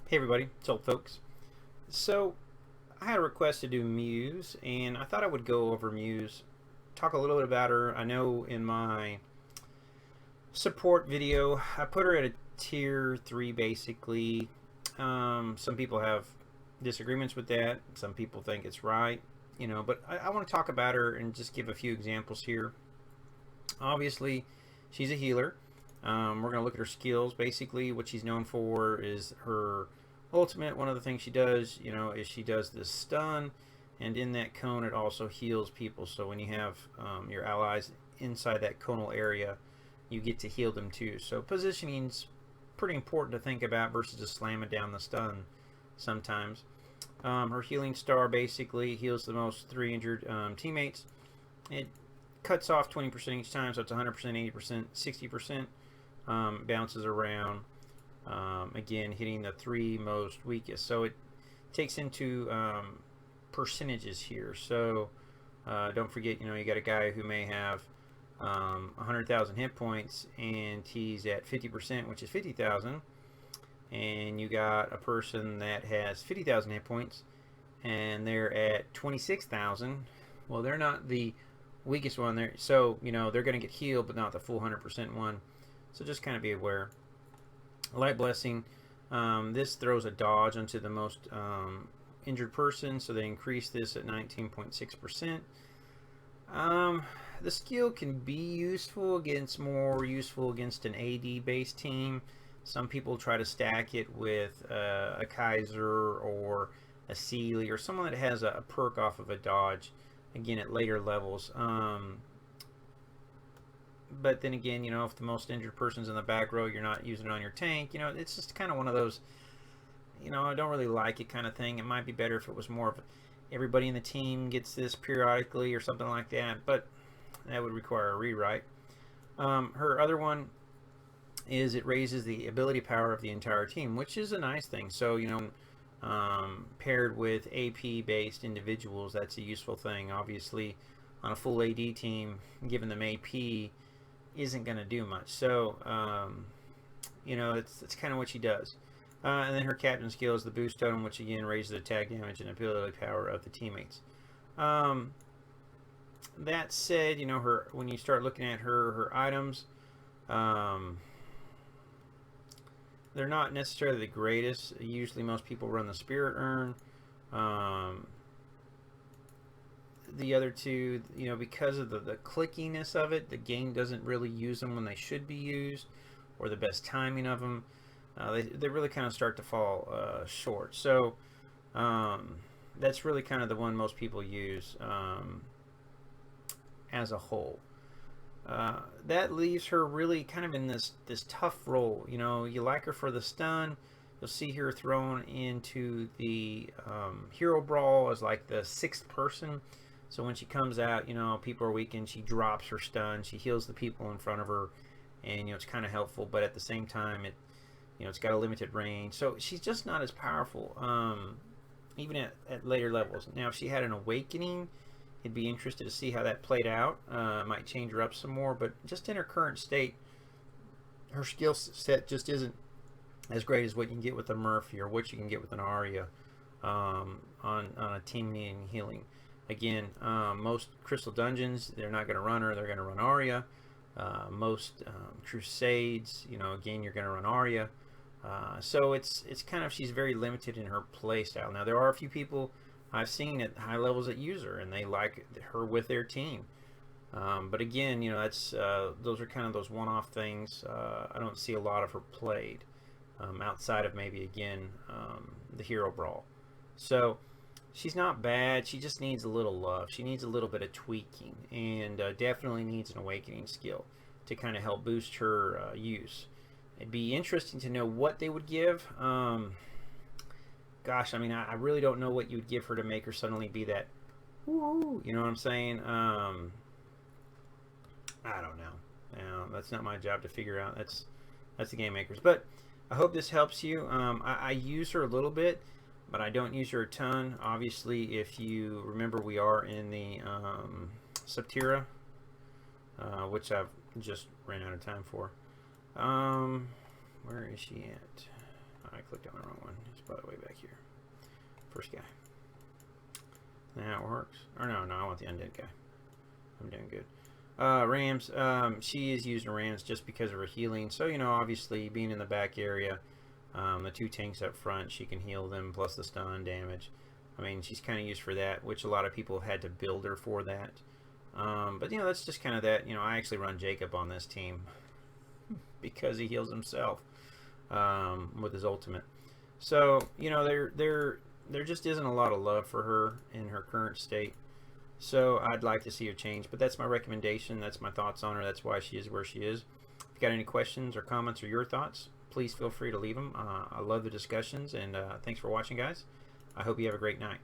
Hey everybody, it's old folks. So I had a request to do Muse, and I thought I would go over Muse, talk a little bit about her. I know in my support video, I put her at a tier 3 basically. Some people have disagreements with that. Some people think it's right, but I want to talk about her and just give a few examples here. Obviously, she's a healer. We're going to look at her skills. Basically, what she's known for is her ultimate. One of the things she does, is she does this stun, and in that cone, it also heals people. So when you have your allies inside that conal area, you get to heal them too. So positioning's pretty important to think about versus just slamming down the stun sometimes. Her healing star basically heals the most 3 injured teammates. It cuts off 20% each time, so it's 100%, 80%, 60%. Bounces around, again hitting the 3 most weakest. So it takes into percentages here. So don't forget, you got a guy who may have 100,000 hit points and he's at 50%, which is 50,000. And you got a person that has 50,000 hit points and they're at 26,000. Well, they're not the weakest one there, so they're going to get healed, but not the full 100% one. So just kind of be aware. Light Blessing, this throws a dodge onto the most injured person, so they increase this at 19.6%. The skill can be more useful against an AD based team. Some people try to stack it with a Kaiser or a Sealy or someone that has a perk off of a dodge, again at later levels. But then again, if the most injured person's in the back row, you're not using it on your tank. It's just kind of one of those, I don't really like it kind of thing. It might be better if it was more of everybody in the team gets this periodically or something like that, but that would require a rewrite. Her other one is it raises the ability power of the entire team, which is a nice thing. So, paired with AP based individuals, that's a useful thing. Obviously, on a full AD team, giving them AP isn't going to do much. So, it's kind of what she does. And then her captain skill is the boost totem, which again raises the attack damage and ability power of the teammates. That said, her when you start looking at her items, they're not necessarily the greatest. Usually, most people run the Spirit Urn. The other two, because of the clickiness of it, the game doesn't really use them when they should be used, or the best timing of them. They really kind of start to fall short. So that's really kind of the one most people use as a whole. That leaves her really kind of in this tough role. You like her for the stun. You'll see her thrown into the hero brawl as like the 6th person. So when she comes out, people are weakened. She drops her stun. She heals the people in front of her, and it's kind of helpful. But at the same time, it's got a limited range. So she's just not as powerful, even at later levels. Now, if she had an awakening, I'd be interested to see how that played out. Might change her up some more, but just in her current state, her skill set just isn't as great as what you can get with a Murphy or what you can get with an Arya on a team needing healing. Again, most Crystal Dungeons, they're not going to run her, they're going to run Arya. Most Crusades, again, you're going to run Arya. So it's kind of, she's very limited in her play style. Now, there are a few people I've seen at high levels that use her, and they like her with their team. But again, that's those are kind of those one-off things. I don't see a lot of her played outside of maybe, again, the Hero Brawl. So she's not bad. She just needs a little love. She needs a little bit of tweaking, and definitely needs an awakening skill to kind of help boost her use. It'd be interesting to know what they would give. Gosh, I really don't know what you would give her to make her suddenly be that, woo, you know what I'm saying? I don't know. That's not my job to figure out. That's the game makers. But I hope this helps you. I use her a little bit, but I don't use her a ton. Obviously, if you remember, we are in the Subterra, which I've just ran out of time for. Where is she at? I clicked on the wrong one. It's by the way back here. First guy. That works. Or no, I want the undead guy. I'm doing good. Rams. She is using Rams just because of her healing. So, you know, obviously being in the back area, the 2 tanks up front, she can heal them plus the stun damage. I mean, she's kind of used for that, which a lot of people have had to build her for that. But, you know, that's just kind of that. You know, I actually run Jacob on this team because he heals himself with his ultimate. So, you know, there just isn't a lot of love for her in her current state. So I'd like to see her change, but that's my recommendation. That's my thoughts on her. That's why she is where she is. If you got any questions or comments or your thoughts, please feel free to leave them. I love the discussions, and thanks for watching, guys. I hope you have a great night.